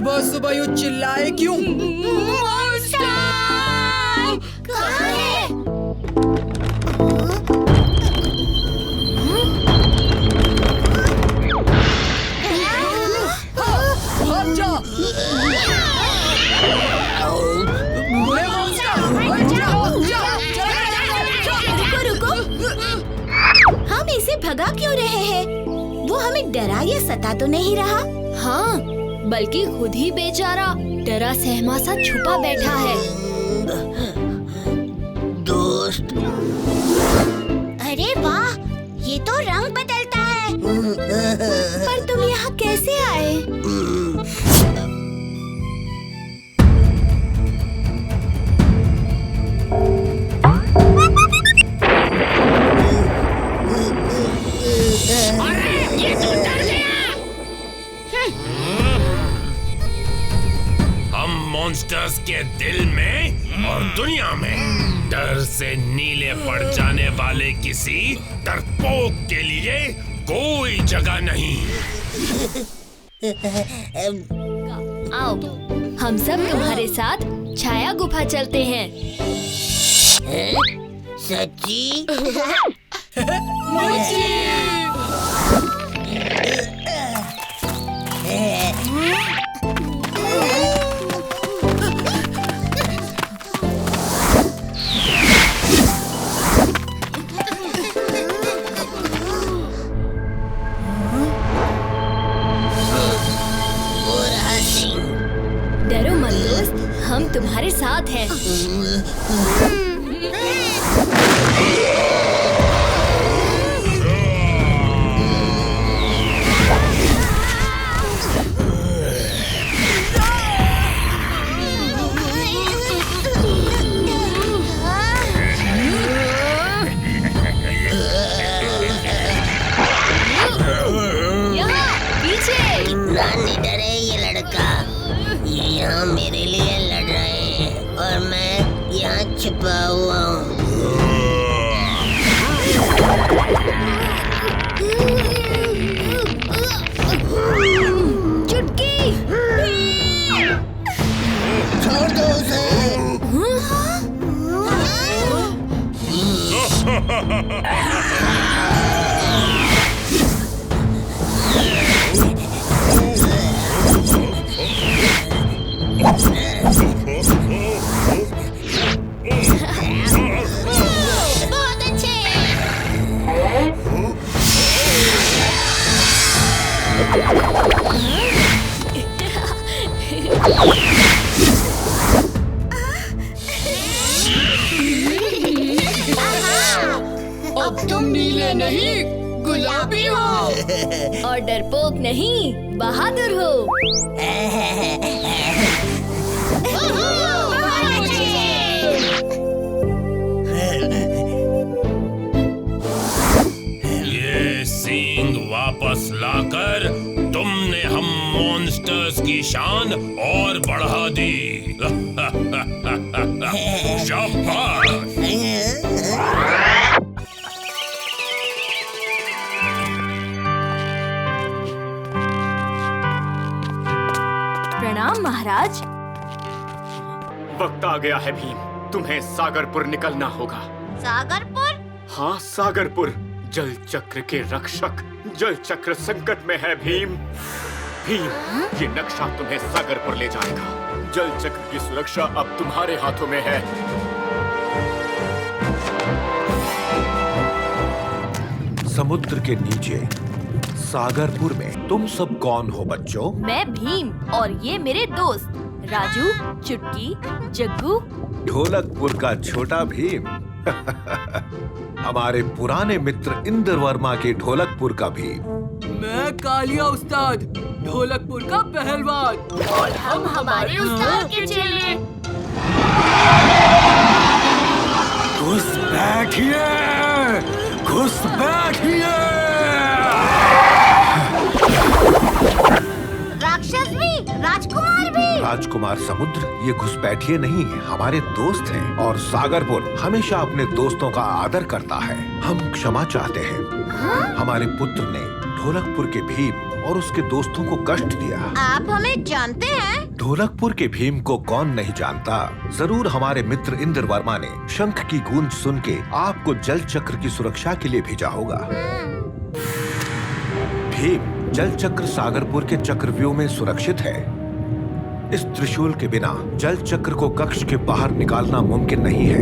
सुबह सुबह यूँ चिल्लाए क्यों? मॉन्स्टर! कहाँ है? भाग जा! बुरे मॉन्स्टर! रुको! हम इसे भगा क्यों रहे हैं? वो हमें डरा या सता तो नहीं रहा? हाँ, बल्कि खुद ही बेचारा डरा सहमा सा छुपा बैठा है। दोस्त। अरे वाह, ये तो रंग बदलता है। पर तुम यहाँ कैसे आए? मॉन्स्टर्स के दिल में और दुनिया में डर से नीले पड़ जाने वाले किसी डरपोक के लिए कोई जगह नहीं। आओ, हम सब तुम्हारे साथ छाया गुफा चलते हैं। सच्ची? डरो मत दोस्त, हम तुम्हारे साथ हैं। यहाँ पीछे। कितना निडर है ये लड़का। ये यहाँ मेरे लिए लड़ रहे हैं और मैं यहाँ छिपा हुआ हूँ। चुटकी। छोड़ दो उसे। बहुत अच्छे। अब तुम नीले नहीं, गुलाबी हो। और डरपोक नहीं, बहादुर हो। ये सींग वापस लाकर तुमने हम मॉन्स्टर्स की शान और बढ़ा दी। शाबाश। प्रणाम महाराज। वक्त आ गया है भीम, तुम्हें सागरपुर निकलना होगा। सागरपुर? हाँ, सागरपुर। जल चक्र के रक्षक। जल चक्र संकट में है भीम। भीम, ये नक्शा तुम्हें सागरपुर ले जाएगा। जल चक्र की सुरक्षा अब तुम्हारे हाथों में है। समुद्र के नीचे सागरपुर में तुम सब कौन हो बच्चों? मैं भीम और ये मेरे दोस्त राजू, चुटकी, जग्गू। ढोलकपुर का छोटा भीम। हमारे पुराने मित्र इंद्र वर्मा के ढोलकपुर का भीम। मैं कालिया उस्ताद, ढोलकपुर का पहलवान। और हम हमारे उस्ताद के चेले। घुस बैठिए, घुस बैठिए। राक्षस भी, राजकुमार भी। राजकुमार समुद्र ये घुसपैठिए नहीं, हमारे दोस्त हैं और सागरपुर हमेशा अपने दोस्तों का आदर करता है। हम क्षमा चाहते हैं। हमारे पुत्र ने ढोलकपुर के भीम और उसके दोस्तों को कष्ट दिया। आप हमें जानते हैं? ढोलकपुर के भीम को कौन नहीं जानता। जरूर हमारे मित्र इंद्र वर्मा ने शंख की गूंज सुन के आपको जल चक्र की सुरक्षा के लिए भेजा होगा। भीम जल चक्र सागरपुर के चक्रव्यूह में सुरक्षित है। इस त्रिशूल के बिना जल चक्र को कक्ष के बाहर निकालना मुमकिन नहीं है।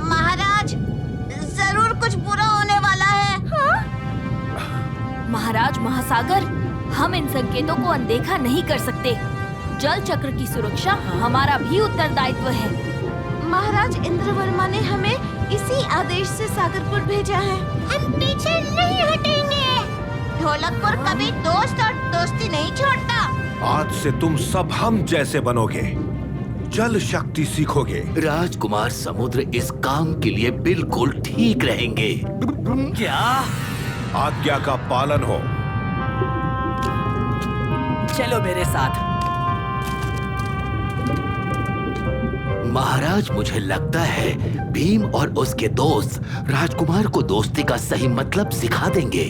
महाराज, जरूर कुछ बुरा होने वाला है। महाराज महासागर, हम इन संकेतों को अनदेखा नहीं कर सकते। जल चक्र की सुरक्षा हमारा भी उत्तरदायित्व है। महाराज इंद्रवर्मा ने हमें इसी आदेश से सागरपुर भेजा है। हम पीछे नहीं हटेंगे। ढोलकपुर कभी दोस्त और दोस्ती नहीं छोड़ता। आज से तुम सब हम जैसे बनोगे, जल शक्ति सीखोगे। राजकुमार समुद्र इस काम के लिए बिल्कुल ठीक रहेंगे। क्या? आज्ञा का पालन हो। चलो मेरे साथ। महाराज, मुझे लगता है भीम और उसके दोस्त राजकुमार को दोस्ती का सही मतलब सिखा देंगे।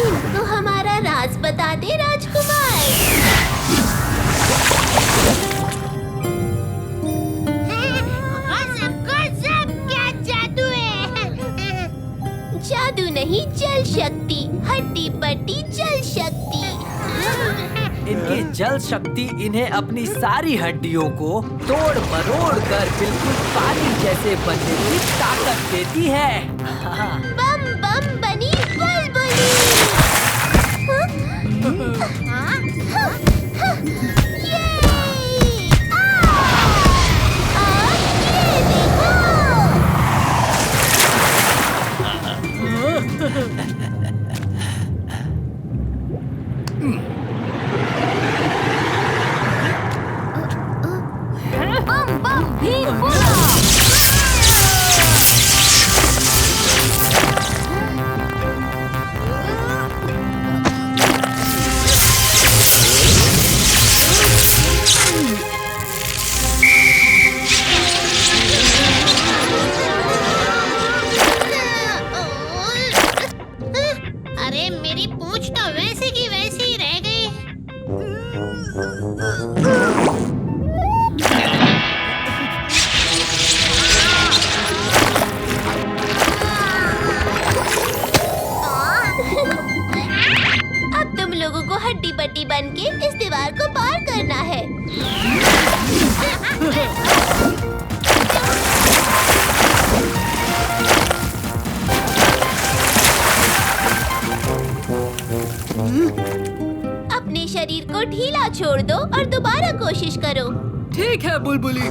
इनको हमारा राज बता दे राजकुमार। क्या जादू है? जादू नहीं, जल शक्ति, हड्डी पट्टी जल शक्ति। इनकी जल शक्ति इन्हें अपनी सारी हड्डियों को तोड़ मरोड़ कर बिल्कुल पानी जैसे बनने की ताकत देती है। बम बम बनी बुलबुली। बम बम भीम बोला। अरे मेरी पूंछ तो वैसे की वैसी ही रह गई। अब तुम लोगों को हड्डी बट्टी बन के इस दीवार को पार करना है। अपने शरीर को ढीला छोड़ दो और दोबारा कोशिश करो। ठीक है बुलबुली।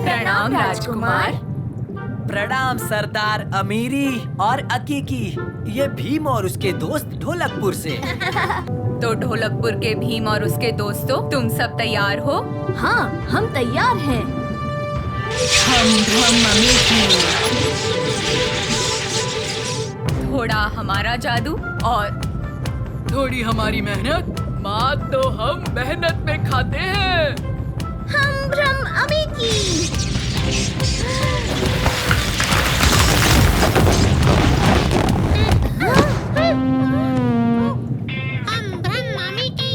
प्रणाम राजकुमार। प्रणाम सरदार अमीरी और अकीकी। ये भीम और उसके दोस्त ढोलकपुर से। तो ढोलकपुर के भीम और उसके दोस्तों, तुम सब तैयार हो? हाँ, हम तैयार हैं। थोड़ा हमारा जादू और थोड़ी हमारी मेहनत। मात तो हम मेहनत में खाते हैं। हम भ्रम अमेठी। हम भ्रम अमेठी।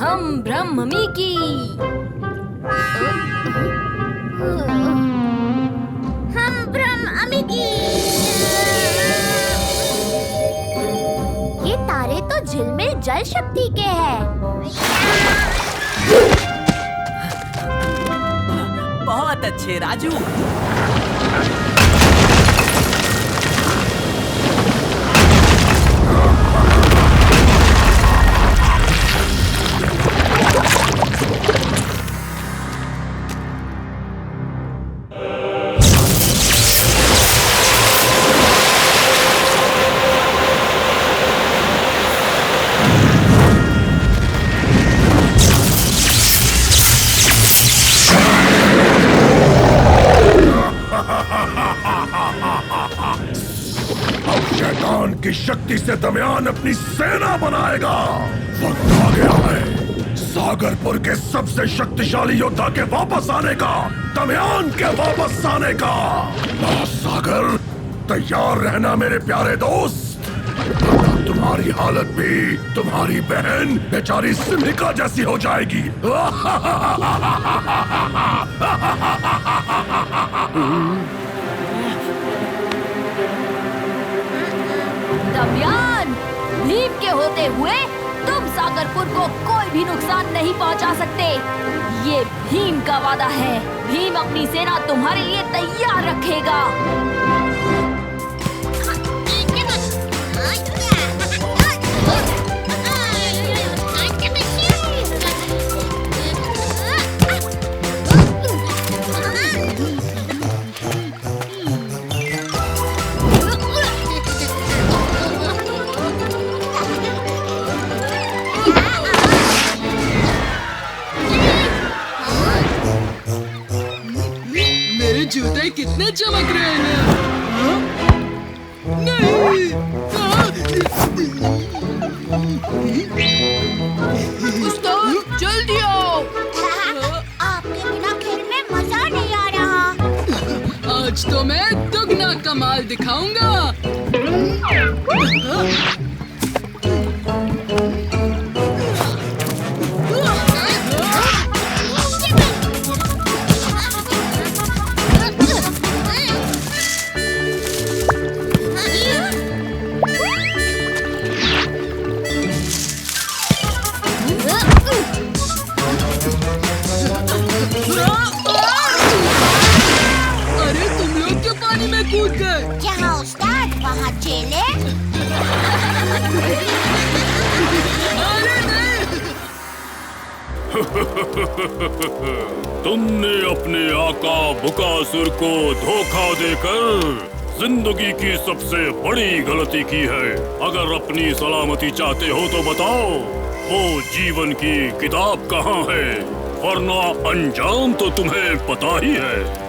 हम ब्रह्ममी की। हम भ्रम अमेठी। शक्ति के हैं। बहुत अच्छे राजू। शैतान की शक्ति से दमयान अपनी सेना बनाएगा। वक्त आ गया है सागरपुर के सबसे शक्तिशाली योद्धा के वापस आने का, दमयान के वापस आने का। सागर, तैयार रहना मेरे प्यारे दोस्त, वरना तुम्हारी हालत भी तुम्हारी बहन बेचारी सिंधिका जैसी हो जाएगी। दमयान, भीम के होते हुए तुम सागरपुर को कोई भी नुकसान नहीं पहुंचा सकते। ये भीम का वादा है। भीम अपनी सेना तुम्हारे लिए तैयार रखेगा। जूते कितने चमक रहे हैं। नहीं, उस्ताद जल्दी आओ। आपके बिना खेल में मजा नहीं आ रहा। आज तो मैं दुगना कमाल दिखाऊंगा। जहाँ उस्ताद वहाँ चेले। तुमने अपने आका बुकासुर को धोखा देकर जिंदगी की सबसे बड़ी गलती की है। अगर अपनी सलामती चाहते हो तो बताओ, वो जीवन की किताब कहाँ है, वरना अंजाम तो तुम्हें पता ही है।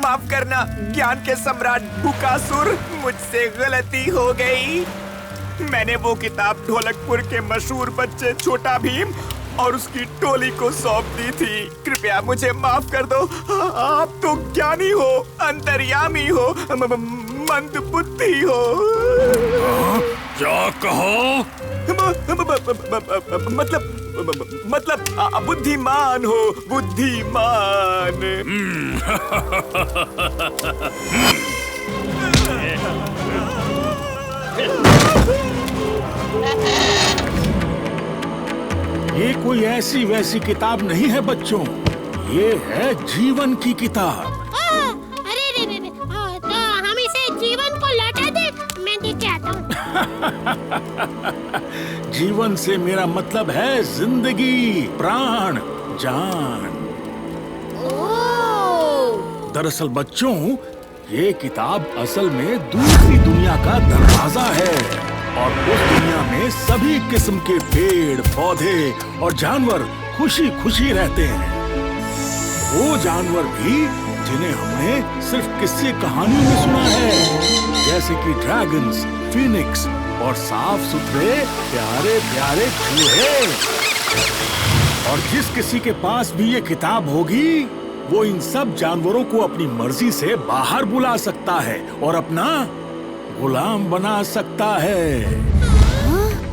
माफ करना ज्ञान के सम्राट बुकासुर, मुझसे गलती हो गई। मैंने वो किताब ढोलकपुर के मशहूर बच्चे छोटा भीम और उसकी टोली को सौंप दी थी। कृपया मुझे माफ कर दो। आप तो ज्ञानी हो, अंतर्यामी हो, मंद बुद्धि हो। क्या कहा? मतलब बुद्धिमान हो, बुद्धिमान। ये कोई ऐसी वैसी किताब नहीं है बच्चों, ये है जीवन की किताब। अरे रे, तो हम इसे जीवन को लौटा दे, मैं नहीं चाहता हूँ। जीवन से मेरा मतलब है जिंदगी, प्राण, जान। दरअसल बच्चों, ये किताब असल में दूसरी दुनिया का दरवाजा है और उस दुनिया में सभी किस्म के पेड़, पौधे और जानवर खुशी खुशी रहते हैं। वो जानवर भी जिन्हें हमने सिर्फ किस्से कहानियों में सुना है, जैसे कि ड्रैगन्स, फीनिक्स और साफ सुथरे प्यारे प्यारे चूहे। और जिस किसी के पास भी ये किताब होगी, वो इन सब जानवरों को अपनी मर्जी से बाहर बुला सकता है और अपना गुलाम बना सकता है।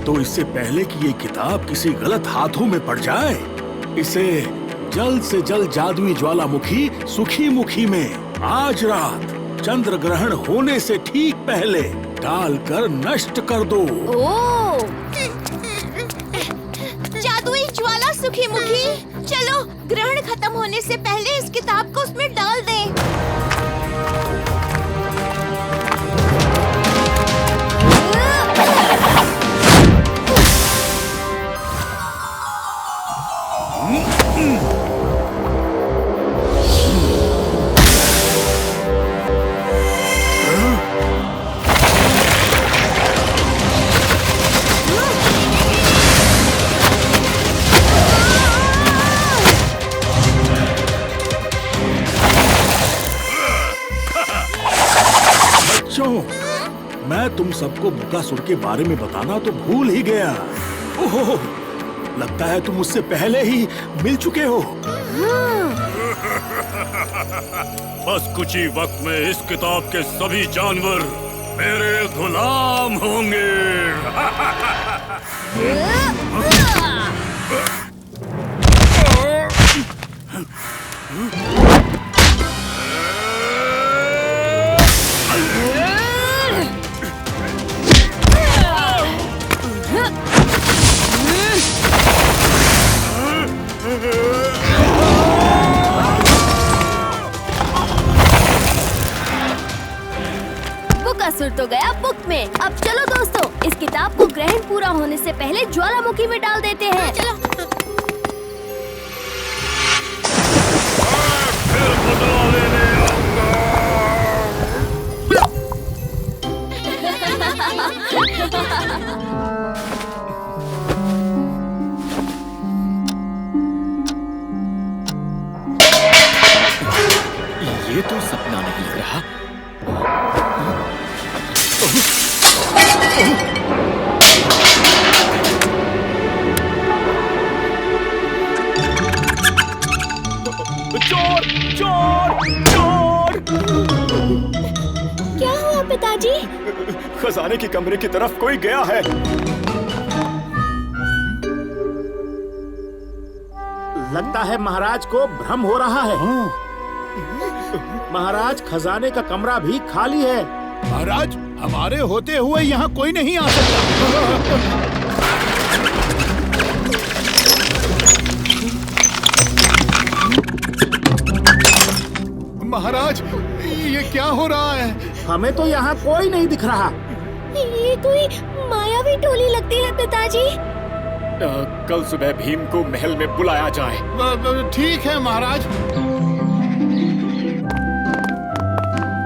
तो इससे पहले कि ये किताब किसी गलत हाथों में पड़ जाए, इसे जल्द से जल्द जादुई ज्वालामुखी सुखी मुखी में आज रात चंद्र ग्रहण होने से ठीक पहले डालकर नष्ट कर दो। ओह! जादुई ज्वाला सुखी मुखी, चलो ग्रहण खत्म होने से पहले इस किताब को उसमें डाल दें। मैं तुम सबको बुकासुर के बारे में बताना तो भूल ही गया। ओहो, लगता है तुम उससे पहले ही मिल चुके हो। बस कुछ ही वक्त में इस किताब के सभी जानवर मेरे गुलाम होंगे। बुकासुर तो गया बुक में। अब चलो दोस्तों, इस किताब को ग्रहण पूरा होने से पहले ज्वालामुखी में डाल देते हैं। चलो। ये तो सपना नहीं लग रहा। चोर चोर चोर! क्या हुआ पिताजी? खजाने के कमरे की तरफ कोई गया है। लगता है महाराज को भ्रम हो रहा है। महाराज, खजाने का कमरा भी खाली है। महाराज, हमारे होते हुए यहाँ कोई नहीं आ सकता। महाराज, ये क्या हो रहा है? हमें तो यहाँ कोई नहीं दिख रहा। ये कोई मायावी टोली लगती है पिताजी। कल सुबह भीम को महल में बुलाया जाए। ठीक है महाराज।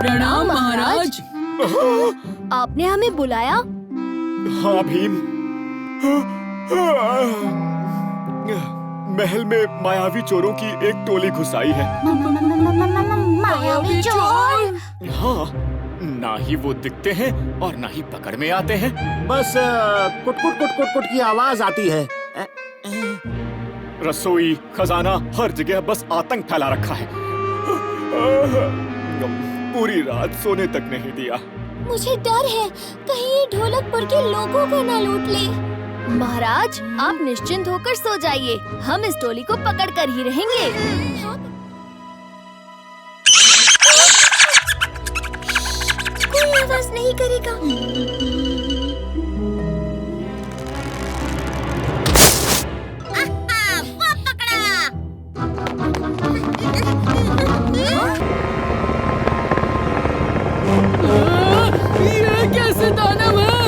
प्रणाम महाराज। आपने हमें बुलाया? हाँ भीम। महल में मायावी चोरों की एक टोली घुस आई है। मायावी चोर? हाँ, ना ही वो दिखते हैं और ना ही पकड़ में आते हैं। बस कुट कुट कुट कुट कुट की आवाज आती है। रसोई, खजाना, हर जगह बस आतंक फैला रखा है। पूरी रात सोने तक नहीं दिया। मुझे डर है, कहीं ये ढोलकपुर के लोगों को न लूट ले। महाराज, आप निश्चिंत होकर सो जाइए, हम इस टोली को पकड़ कर ही रहेंगे। कोई आवाज नहीं करेगा। वो पकड़ा। ये कैसे दानव है?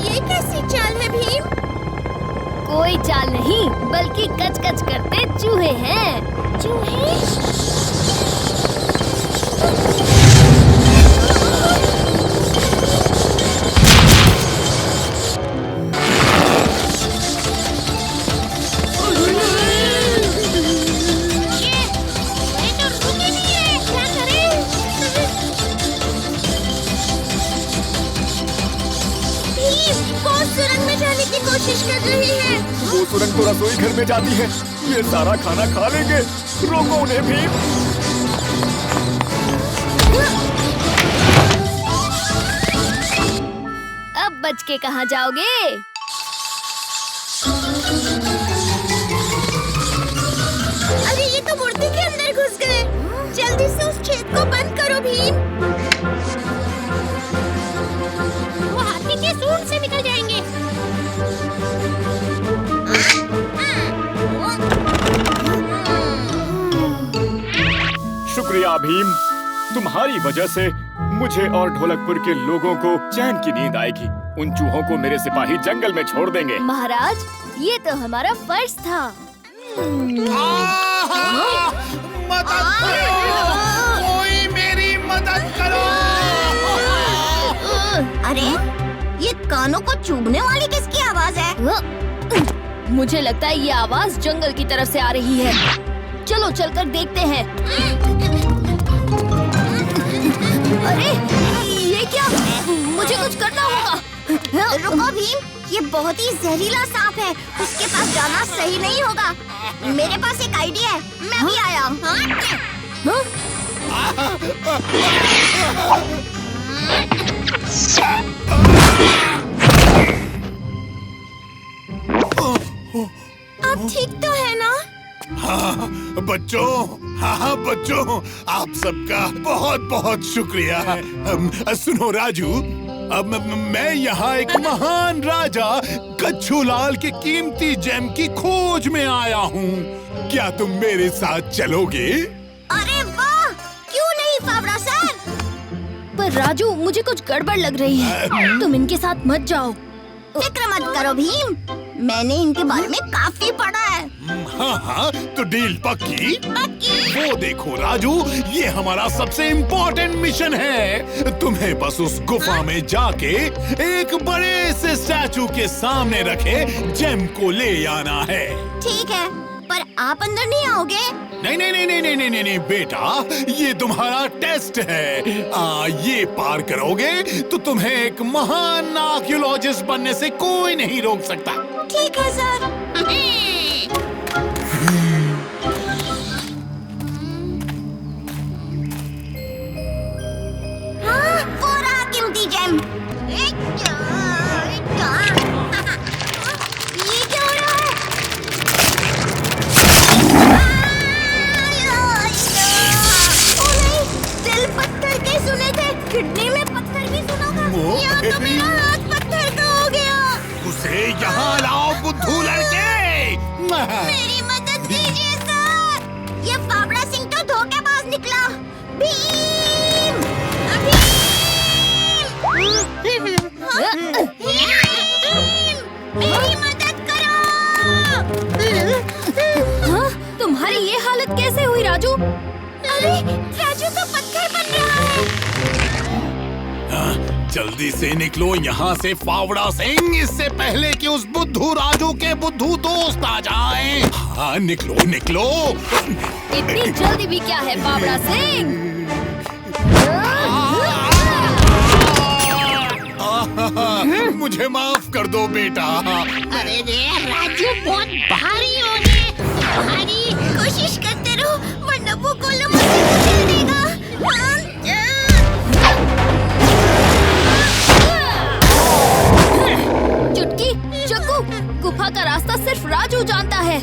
ये कैसी चाल है भीम? कोई चाल नहीं, बल्कि कच कच करते चूहे हैं। चूहे? कोशिश कर रही है। वो सुरंग तो रसोई घर में जाती है। ये सारा खाना खा लेंगे। रोको उन्हें भीम। अब बच के कहाँ जाओगे? अरे ये तो मूर्ति के अंदर घुस गए। छेद को बंद करो भीम। वो हाथी के सूंड से निकल जाएंगे। शुक्रिया भीम, तुम्हारी वजह से मुझे और ढोलकपुर के लोगों को चैन की नींद आएगी। उन चूहों को मेरे सिपाही जंगल में छोड़ देंगे। महाराज, ये तो हमारा फर्ज था। मदद करो! कोई मेरी मदद करो! अरे, ये कानों को चुभने वाली किसकी आवाज है? मुझे लगता है ये आवाज जंगल की तरफ से आ रही है। चलो चलकर देखते हैं। अरे, ये क्या? मुझे कुछ करना होगा। रुको भीम, ये बहुत ही जहरीला सांप है। उसके पास जाना सही नहीं होगा। मेरे पास एक आइडिया है, मैं भी आया। आप ठीक तो है ना? हाँ बच्चों, हाँ बच्चों, आप सबका बहुत बहुत शुक्रिया। सुनो राजू, अब मैं यहाँ एक महान राजा कच्छूलाल के कीमती जेम की खोज में आया हूँ। क्या तुम मेरे साथ चलोगे? अरे वाह, क्यों नहीं फावड़ा सर? पर राजू, मुझे कुछ गड़बड़ लग रही है। तुम इनके साथ मत जाओ। फिक्र मत करो भीम, मैंने इनके बारे में काफी पढ़ा है। हाँ हाँ, तो डील पक्की? पक्की। वो देखो राजू, ये हमारा सबसे इम्पोर्टेंट मिशन है। तुम्हें बस उस गुफा में जाके एक बड़े से स्टैचू के सामने रखे जेम को ले आना है। ठीक है, पर आप अंदर नहीं आओगे? नहीं नहीं नहीं नहीं नहीं नहीं नहीं बेटा, ये तुम्हारा टेस्ट है। ये पार करोगे तो तुम्हें एक महान आर्कियोलॉजिस्ट बनने से कोई नहीं रोक सकता। ठीक है सर। हाँ, वो रहा कीमती जेम। ये क्या हो रहा है? ओ नहीं, दिल पत्थर के सुने थे, किडनी में पत्थर भी सुना था। या तो मेरा हाथ पत्थर का हो गया। उसे यहाँ लाओ बुद्धू लड़के। मेरी मदद कीजिए सर, ये फावड़ा सिंह तो धोखेबाज निकला। भीम! मेरी मदद करो। हाँ? तुम्हारी ये हालत कैसे हुई राजू? अरे, राजू तो पत्थर बन रहा है। जल्दी से निकलो यहाँ से फावड़ा सिंह, इससे पहले कि उस बुद्धू राजू के बुद्धू दोस्त आ जाएं। हाँ निकलो निकलो। इतनी जल्दी भी क्या है फावड़ा सिंह? मुझे माफ कर दो बेटा। अरे रे राजू, बहुत भारी हो गए। भारी। कोशिश करते रहो, वरना वो गोलम मुझे कुचल देगा। चुटकी, चक्कू, गुफा का रास्ता सिर्फ राजू जानता है।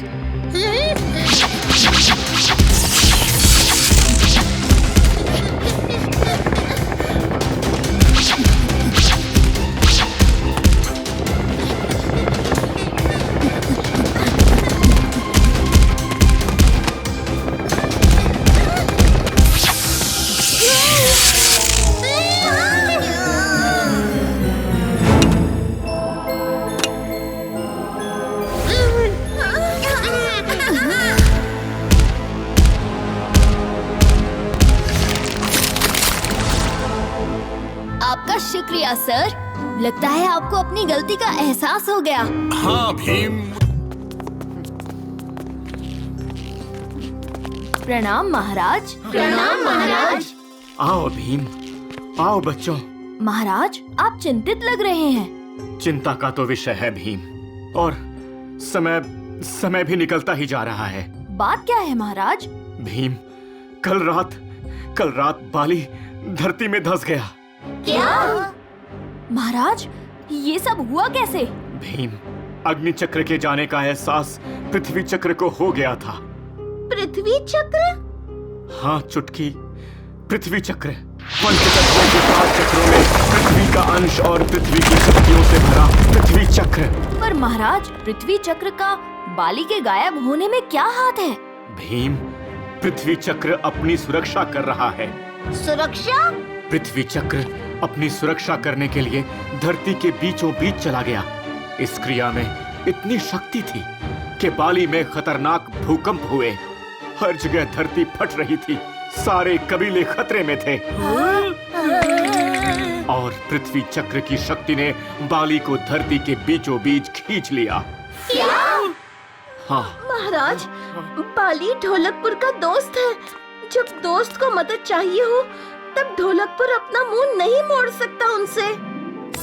आपका शुक्रिया सर, लगता है आपको अपनी गलती का एहसास हो गया। हाँ भीम। प्रणाम महाराज। प्रणाम महाराज। आओ भीम, आओ बच्चों। महाराज, आप चिंतित लग रहे हैं। चिंता का तो विषय है भीम, और समय भी निकलता ही जा रहा है। बात क्या है महाराज? भीम, कल रात बाली धरती में धंस गया। क्या? महाराज, ये सब हुआ कैसे? भीम, अग्नि चक्र के जाने का एहसास पृथ्वी चक्र को हो गया था। पृथ्वी चक्र? हाँ चुटकी, पृथ्वी चक्र, पंचतत्वों के 5 चक्रों में पृथ्वी का अंश और पृथ्वी की शक्तियों से भरा पृथ्वी चक्र। पर महाराज, पृथ्वी चक्र का बाली के गायब होने में क्या हाथ है? भीम, पृथ्वी चक्र अपनी सुरक्षा कर रहा है। सुरक्षा? पृथ्वी चक्र अपनी सुरक्षा करने के लिए धरती के बीचों बीच चला गया। इस क्रिया में इतनी शक्ति थी कि बाली में खतरनाक भूकंप हुए। हर जगह धरती फट रही थी, सारे कबीले खतरे में थे। और पृथ्वी चक्र की शक्ति ने बाली को धरती के बीचों बीच खींच लिया। क्या? हाँ महाराज, बाली ढोलकपुर का दोस्त है। जब दोस्त को मदद चाहिए हो तब ढोलकपुर अपना मुंह नहीं मोड़ सकता उनसे।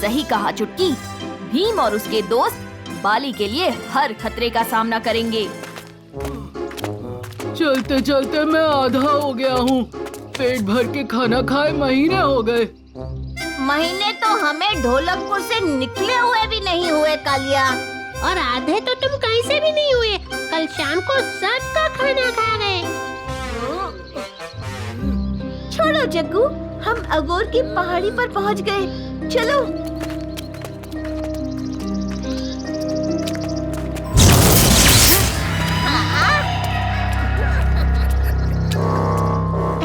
सही कहा चुटकी। भीम और उसके दोस्त बाली के लिए हर खतरे का सामना करेंगे। चलते चलते मैं आधा हो गया हूँ। पेट भर के खाना खाए महीने हो गए। महीने तो हमें ढोलकपुर से निकले हुए भी नहीं हुए कालिया। और आधे तो तुम कहीं से भी नहीं हुए। कल शाम को सबका खाना खा गए। छोड़ो जग्गू, हम अगोर की पहाड़ी पर पहुंच गए। चलो।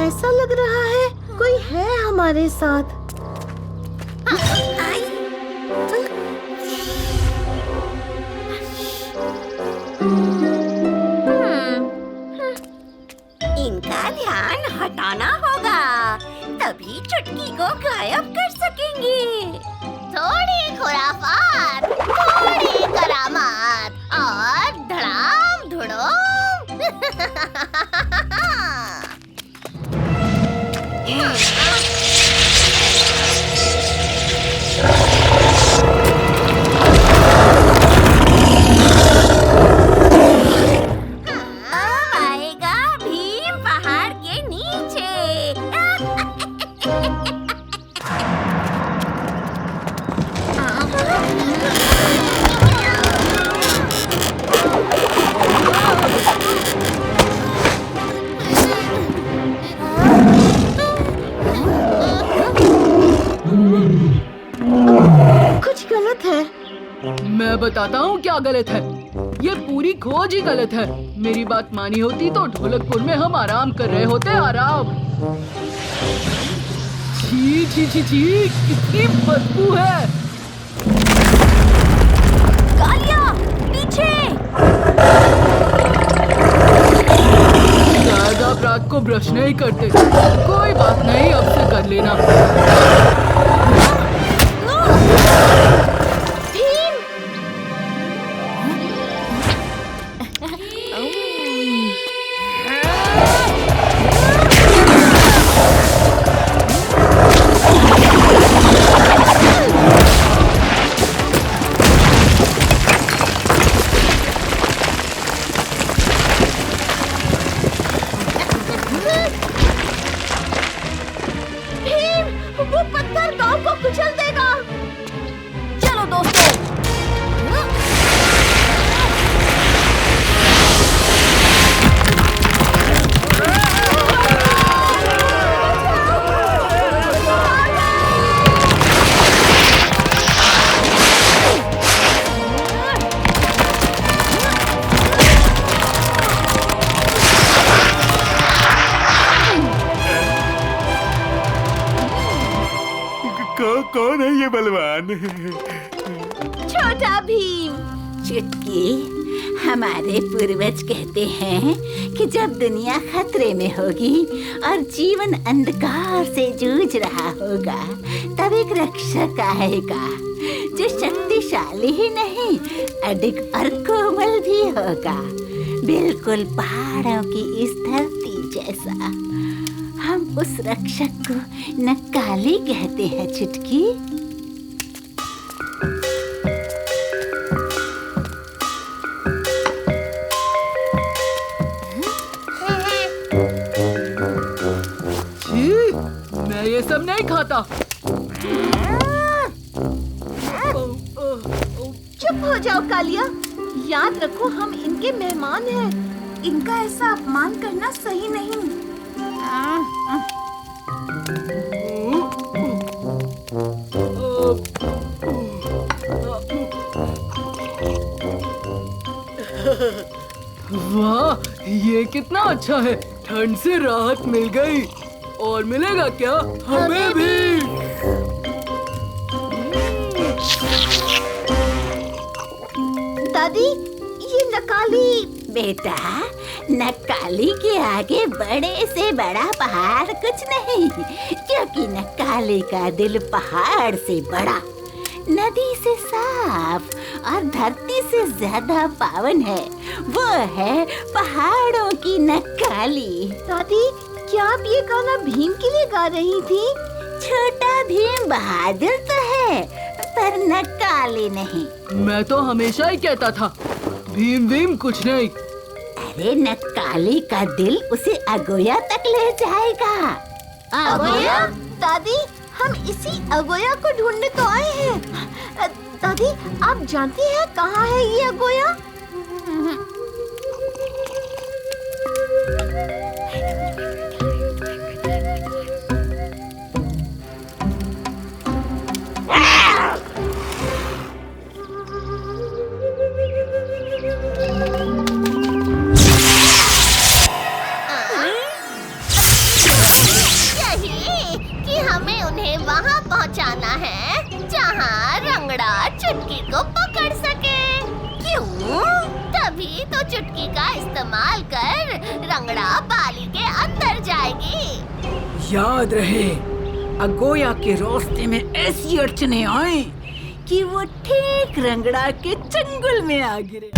ऐसा लग रहा है कोई है हमारे साथ। इनका ध्यान हटाना होगा, तभी चुटकी को गायब कर सकेंगे। थोड़ी खुराफात, थोड़ी करामात और धड़ाम धुड़ोम। मैं बताता हूँ क्या गलत है। ये पूरी खोज ही गलत है। मेरी बात मानी होती तो ढोलकपुर में हम आराम कर रहे होते। आराम। छी छी छी छी, कितनी बदबू है। कालिया, पीछे। शायद आप रात को ब्रश नहीं करते। कोई बात नहीं, अब से कर लेना। वो पत्थर गांव को कुचल देगा। चलो दोस्तों। कौन है ये बलवान? छोटा भीम। चुटकी, हमारे पूर्वज कहते हैं कि जब दुनिया खतरे में होगी और जीवन अंधकार से जूझ रहा होगा, तब एक रक्षक आएगा जो शक्तिशाली ही नहीं, अडिग और कोमल भी होगा, बिल्कुल पहाड़ों की इस धरती जैसा। हम उस रक्षक को नक्काली कहते हैं चुटकी। मैं ये सब नहीं खाता। चुप हो जाओ कालिया। याद रखो हम इनके मेहमान हैं। इनका ऐसा अपमान करना सही नहीं। वाह, ये कितना अच्छा है। ठंड से राहत मिल गई। और मिलेगा क्या? हमें भी। दादी, ये नकाली। बेटा, नक्काली के आगे बड़े से बड़ा पहाड़ कुछ नहीं, क्योंकि नक्काली का दिल पहाड़ से बड़ा, नदी से साफ और धरती से ज्यादा पावन है। वो है पहाड़ों की नक्काली। दादी, क्या आप ये गाना भीम के लिए गा रही थी? छोटा भीम बहादुर तो है, पर नक्काली नहीं। मैं तो हमेशा ही कहता था, भीम भीम कुछ नहीं। अरे नक्काली का दिल उसे अगोया तक ले जाएगा। अगोया? दादी, हम इसी अगोया को ढूंढने तो आए हैं। दादी, आप जानती हैं कहाँ है ये अगोया? वहाँ पहुँचाना है जहाँ रंगड़ा चुटकी को पकड़ सके। क्यों? तभी तो चुटकी का इस्तेमाल कर रंगड़ा बाली के अंदर जाएगी। याद रहे, अगोया के रास्ते में ऐसी अड़चने आए कि वो ठीक रंगड़ा के चंगुल में आ गिरे।